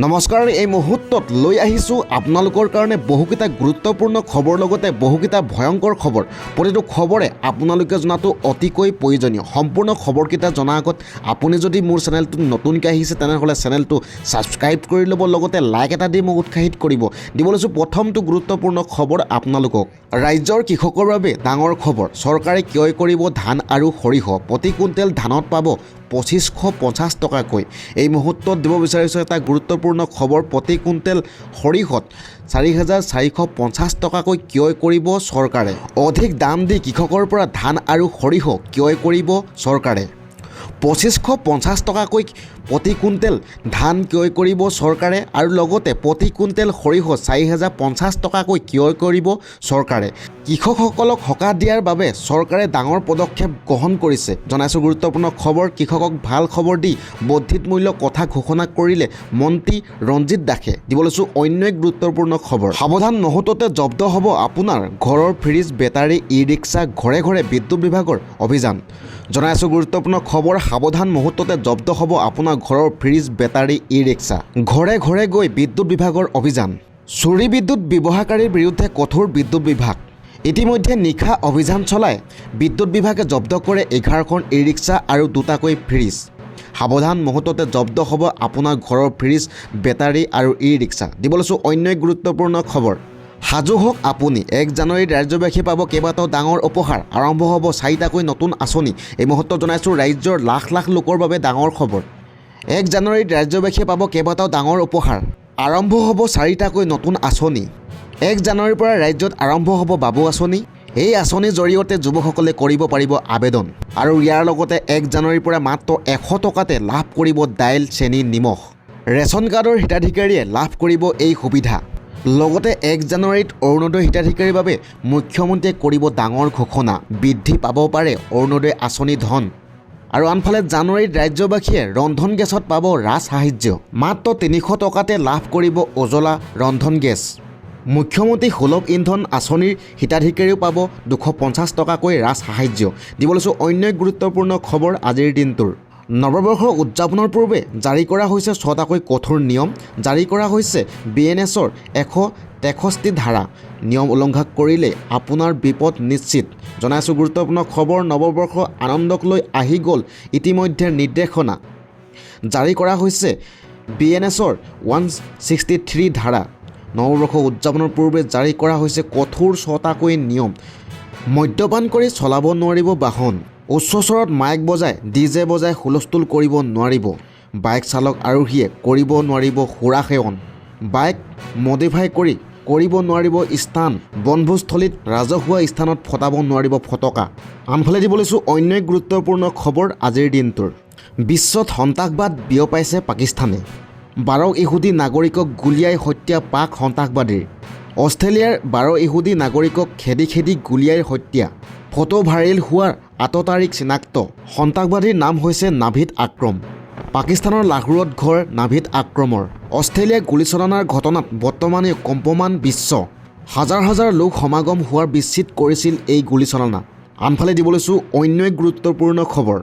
নমস্কাৰ, এই মুহূৰ্তত লৈ আহিছোঁ আপোনালোকৰ কাৰণে বহুকেইটা গুৰুত্বপূৰ্ণ খবৰ লগতে বহুকেইটা ভয়ংকৰ খবৰ। প্ৰতিটো খবৰে আপোনালোকে জনাটো অতিকৈ প্ৰয়োজনীয়। সম্পূৰ্ণ খবৰকেইটা জনাৰ আগত আপুনি যদি মোৰ চেনেলটো নতুনকৈ আহিছে তেনেহ'লে চেনেলটো ছাবস্ক্ৰাইব কৰি ল'ব, লগতে লাইক এটা দি মোক উৎসাহিত কৰিব। দিব লৈছোঁ প্ৰথমটো গুৰুত্বপূৰ্ণ খবৰ আপোনালোকক। ৰাজ্যৰ কৃষকৰ বাবে ডাঙৰ খবৰ। চৰকাৰে ক্ৰয় কৰিব ধান আৰু সৰিয়হ। প্ৰতি কুইণ্টেল ধানত পাব ২৫৫০ টকাকৈ। এই মুহূৰ্তত দিব বিচাৰিছোঁ এটা গুৰুত্বপূৰ্ণ খবৰ। প্ৰতি কুইণ্টেল সৰিয়হত ৪,৪৫০ টকাকৈ ক্ৰয় কৰিব চৰকাৰে। অধিক দাম দি কৃষকৰ পৰা ধান আৰু সৰিয়হ ক্ৰয় কৰিব চৰকাৰে। ২৫৫০ টকাকৈ প্ৰতি কুইণ্টেল ধান ক্ৰয় কৰিব চৰকাৰে আৰু লগতে প্ৰতি কুইণ্টেল সৰিয়হ ৪,০৫০ টকাকৈ ক্ৰয় কৰিব চৰকাৰে। কৃষকসকলক সকাহ দিয়াৰ বাবে চৰকাৰে ডাঙৰ পদক্ষেপ গ্ৰহণ কৰিছে। জনাইছোঁ গুৰুত্বপূৰ্ণ খবৰ। কৃষকক ভাল খবৰ দি বৰ্ধিত মূল্য কথা ঘোষণা কৰিলে মন্ত্ৰী ৰঞ্জিত দাসে। দিব লৈছোঁ অন্য এক গুৰুত্বপূৰ্ণ খবৰ। সাৱধান মুহূৰ্ততে জব্দ হ'ব আপোনাৰ ঘৰৰ ফ্ৰিজ, বেটাৰী, ই ৰিক্সা। ঘৰে ঘৰে বিদ্যুৎ বিভাগৰ অভিযান। জনাইছোঁ গুৰুত্বপূৰ্ণ খবৰ। সাৱধান মুহূৰ্ততে জব্দ হ'ব আপোনাৰ ঘৰৰ ফ্ৰিজ, বেটাৰী, ই ৰিক্সা। ঘৰে ঘৰে গৈ বিদ্যুৎ বিভাগৰ অভিযান। চুৰি বিদ্যুৎ ব্যৱহাৰকাৰীৰ বিৰুদ্ধে কঠোৰ বিদ্যুৎ বিভাগ। ইতিমধ্যে নিশা অভিযান চলাই বিদ্যুৎ বিভাগে জব্দ কৰে 11খন ই ৰিক্সা আৰু 2টাকৈ ফ্ৰিজ। সাৱধান মুহূৰ্ততে জব্দ হ'ব আপোনাৰ ঘৰৰ ফ্ৰিজ, বেটাৰী আৰু ই ৰিক্সা। দিব লৈছোঁ অন্য এক গুৰুত্বপূৰ্ণ খবৰ। সাজু হওক আপুনি। 1 জানুৱাৰীত ৰাজ্যবাসী পাব কেইবাটাও ডাঙৰ উপহাৰ। আৰম্ভ হ'ব 4টাকৈ নতুন আঁচনি। এই মুহূৰ্তত জনাইছোঁ ৰাজ্যৰ লাখ লাখ লোকৰ বাবে ডাঙৰ খবৰ। 1 জানুৱাৰীত ৰাজ্যবাসীয়ে পাব কেইবাটাও ডাঙৰ উপহাৰ। আৰম্ভ হ'ব 4টাকৈ নতুন আঁচনি। 1 জানুৱাৰীৰ পৰা ৰাজ্যত আৰম্ভ হ'ব বাবু আঁচনি। এই আঁচনিৰ জৰিয়তে যুৱকসকলে কৰিব পাৰিব আবেদন আৰু ইয়াৰ লগতে 1 জানুৱাৰীৰ পৰা মাত্ৰ 100 টকাতে লাভ কৰিব দাইল, চেনি, নিমখ। ৰেচন কাৰ্ডৰ হিতাধিকাৰীয়ে লাভ কৰিব এই সুবিধা। লগতে 1 জানুৱাৰীত অৰুণোদয় হিতাধিকাৰীৰ বাবে মুখ্যমন্ত্ৰীয়ে কৰিব ডাঙৰ ঘোষণা। বৃদ্ধি পাব পাৰে অৰুণোদয় আঁচনি ধন। আৰু আনফালে জানুৱাৰীত ৰাজ্যবাসীয়ে ৰন্ধন গেছত পাব ৰাজ সাহায্য। মাত্ৰ 300 টকাতে লাভ কৰিব উজ্বলা ৰন্ধন গেছ। মুখ্যমন্ত্ৰী সুলভ ইন্ধন আঁচনিৰ হিতাধিকাৰীও পাব 250 টকাকৈ ৰাজ সাহায্য। দিব লৈছোঁ অন্য এক গুৰুত্বপূৰ্ণ খবৰ আজিৰ দিনটোৰ। নৱবৰ্ষৰ উদযাপনৰ পূৰ্বে জাৰি কৰা হৈছে 6টাকৈ কঠোৰ নিয়ম। জাৰি কৰা হৈছে BNSৰ 163 ধাৰা। নিয়ম উলংঘন কৰিলে আপোনাৰ বিপদ নিশ্চিত। জনাইছোঁ গুৰুত্বপূৰ্ণ খবৰ। নৱবৰ্ষৰ আনন্দক লৈ আহি গ'ল ইতিমধ্যে নিৰ্দেশনা। জাৰি কৰা হৈছে BNSৰ 163 ধাৰা। নৱবৰ্ষ উদযাপনৰ পূৰ্বে জাৰি কৰা হৈছে কঠোৰ 6টাকৈ নিয়ম। মদ্যপান কৰি চলাব নোৱাৰিব বাহন। উচ্চ স্বৰত মাইক বজাই DJ বজাই হুলস্থুল কৰিব নোৱাৰিব। বাইক চালক আৰোহীয়ে কৰিব নোৱাৰিব সুৰা সেৱন। বাইক মডিফাই কৰি কৰিব নোৱাৰিব স্থান। বনভোজস্থলীত ৰাজহুৱা স্থানত ফটাব নোৱাৰিব ফটকা। আনফালে দিব লৈছোঁ অন্য এক গুৰুত্বপূৰ্ণ খবৰ আজিৰ দিনটোৰ। বিশ্বত সন্ত্ৰাসবাদ বিয়পাইছে পাকিস্তানে। 12 ইহুদী নাগৰিকক গুলীয়াই হত্যা পাক সন্ত্ৰাসবাদীৰ। অষ্ট্ৰেলিয়াৰ 12 ইহুদী নাগৰিকক খেদি খেদি গুলীয়াই হত্যা। ফটো ভাইৰেল হোৱাৰ 8 তাৰিখ চিনাক্ত। সন্ত্ৰাসবাদীৰ নাম হৈছে নাভিদ আক্ৰম। পাকিস্তানৰ লাহোৰত ঘৰ নাভিদ আক্ৰমৰ। অষ্ট্ৰেলিয়াই গুলীচালনাৰ ঘটনাত বৰ্তমানে কম্পমান বিশ্ব। হাজাৰ হাজাৰ লোক সমাগম হোৱাৰ বিচ্ছিত কৰিছিল এই গুলীচালনা। আনফালে দিব লৈছোঁ অন্য এক গুৰুত্বপূৰ্ণ খবৰ।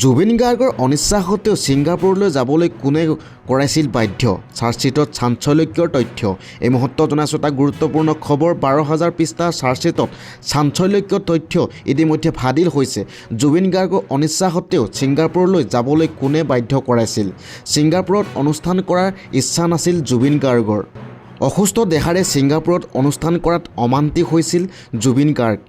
জুবিন গাৰ্গৰ অনিচ্ছা সত্ত্বেও ছিংগাপুৰলৈ যাবলৈ কোনে কৰাইছিল বাধ্য। চাৰ্জশ্বিটত চাঞ্চল্যকৰ তথ্য। এই মুহূৰ্তত জনাইছোঁ এটা গুৰুত্বপূৰ্ণ খবৰ। 12,000 পৃষ্ঠাৰ চাৰ্জশ্বিটত চাঞ্চল্যকৰ তথ্য ইতিমধ্যে ফাদিল হৈছে। জুবিন গাৰ্গৰ অনিচ্ছা সত্ত্বেও ছিংগাপুৰলৈ যাবলৈ কোনে বাধ্য কৰাইছিল। ছিংগাপুৰত অনুষ্ঠান কৰাৰ ইচ্ছা নাছিল জুবিন গাৰ্গৰ। অসুস্থ দেহাৰে ছিংগাপুৰত অনুষ্ঠান কৰাত অমান্তি হৈছিল জুবিন গাৰ্গ।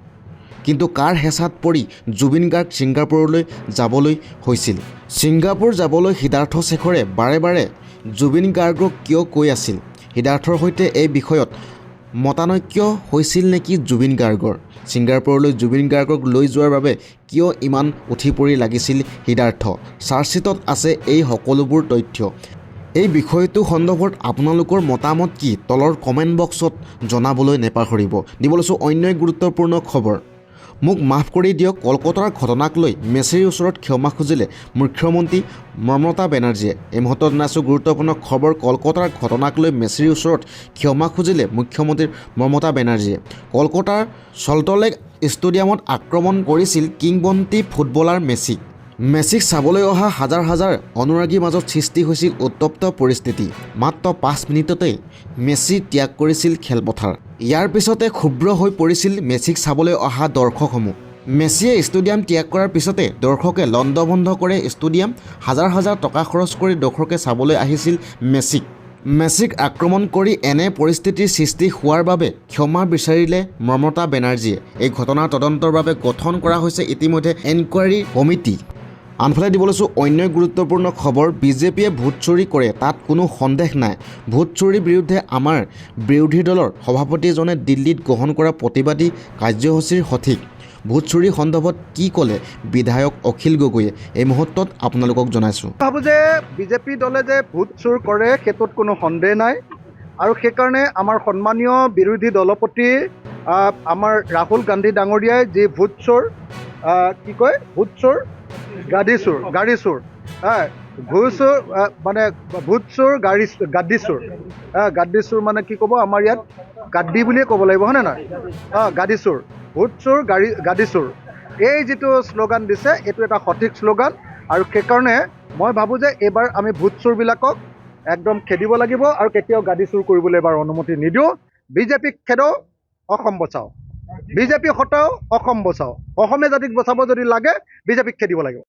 কিন্তু কাৰ হেঁচাত পৰি জুবিন গাৰ্গ ছিংগাপুৰলৈ যাবলৈ হৈছিল। ছিংগাপুৰ যাবলৈ সিদ্ধাৰ্থ শেখৰে বাৰে বাৰে জুবিন গাৰ্গক কিয় কৈ আছিল। সিদ্ধাৰ্থৰ সৈতে এই বিষয়ত মতানৈক্য হৈছিল নেকি জুবিন গাৰ্গৰ। ছিংগাপুৰলৈ জুবিন গাৰ্গক লৈ যোৱাৰ বাবে কিয় ইমান উঠি পৰি লাগিছিল সিদ্ধাৰ্থ। চাৰ্জশ্বিটত আছে এই সকলোবোৰ তথ্য। এই বিষয়টো সন্দৰ্ভত আপোনালোকৰ মতামত কি তলৰ কমেণ্ট বক্সত জনাবলৈ নেপাহৰিব। দিব লৈছোঁ অন্য এক গুৰুত্বপূৰ্ণ খবৰ। মোক মাফ কৰি দিয়ক। কলকাতাৰ ঘটনাক লৈ মেছিৰ ওচৰত ক্ষমা খুজিলে মুখ্যমন্ত্ৰী মমতা বেনাৰ্জীয়ে। এই মুহূৰ্তত জনাইছোঁ গুৰুত্বপূৰ্ণ খবৰ। কলকাতাৰ ঘটনাক লৈ মেছিৰ ওচৰত ক্ষমা খুজিলে মুখ্যমন্ত্ৰী মমতা বেনাৰ্জীয়ে। কলকাতাৰ চল্টলেক ষ্টেডিয়ামত আক্ৰমণ কৰিছিল কিংবদন্তি ফুটবলাৰ মেছিক। মেছিক চাবলৈ অহা হাজাৰ হাজাৰ অনুৰাগীৰ মাজত সৃষ্টি হৈছিল উত্তপ্ত পৰিস্থিতি। মাত্ৰ 5 মিনিটতেই মেছি ত্যাগ কৰিছিল খেলপথাৰ। ইয়াৰ পিছতে ক্ষুব্ৰ হৈ পৰিছিল মেছিক চাবলৈ অহা দৰ্শকসমূহ। মেছিয়ে ষ্টেডিয়াম ত্যাগ কৰাৰ পিছতে দৰ্শকে লণ্ডভণ্ড কৰে ষ্টেডিয়াম। হাজাৰ হাজাৰ টকা খৰচ কৰি দৰ্শকে চাবলৈ আহিছিল মেছিক। মেছিক আক্ৰমণ কৰি এনে পৰিস্থিতিৰ সৃষ্টি হোৱাৰ বাবে ক্ষমা বিচাৰিলে মমতা বেনাৰ্জীয়ে। এই ঘটনাৰ তদন্তৰ বাবে গঠন কৰা হৈছে ইতিমধ্যে এনকুৱাৰী কমিটি। আনফালে দিব লৈছোঁ অন্য গুৰুত্বপূৰ্ণ খবৰ। বিজেপিয়ে ভোট চুৰি কৰে, তাত কোনো সন্দেহ নাই। ভোট চুৰিৰ বিৰুদ্ধে আমাৰ বিৰোধী দলৰ সভাপতিজনে দিল্লীত গ্ৰহণ কৰা প্ৰতিবাদী কাৰ্যসূচীৰ সঠিক। ভোট চুৰি সন্দৰ্ভত কি ক'লে বিধায়ক অখিল গগৈয়ে, এই মুহূৰ্তত আপোনালোকক জনাইছোঁ। ভাবোঁ যে বিজেপি দলে যে ভোট চুৰ কৰে সেইটোত কোনো সন্দেহ নাই, আৰু সেইকাৰণে আমাৰ সন্মানীয় বিৰোধী দলপতি আমাৰ ৰাহুল গান্ধী ডাঙৰীয়াই যি ভোট চোৰ ভোট চোৰ গাড়ী চোৰ ঘূৰ চোৰ মানে ভোট চোৰ গাড়ী চোৰ মানে কি ক'ব, আমাৰ ইয়াত গাদ্দি বুলিয়ে ক'ব লাগিব, হয়নে নহয়? গাড়ী চোৰ, ভোট চোৰ গাড়ী চোৰ, এই যিটো শ্লোগান দিছে এইটো এটা সঠিক শ্লোগান। আৰু সেইকাৰণে মই ভাবোঁ যে এইবাৰ আমি ভোট চোৰবিলাকক একদম খেদিব লাগিব আৰু কেতিয়াও গাড়ী চোৰ কৰিবলৈ এবাৰ অনুমতি নিদিওঁ। বিজেপিক খেদাও, অসম বচাও। বিজেপি হটাও, অসম বচাও। অসমীয়া জাতিক বচাব যদি লাগে বিজেপিক খেদিব লাগিব।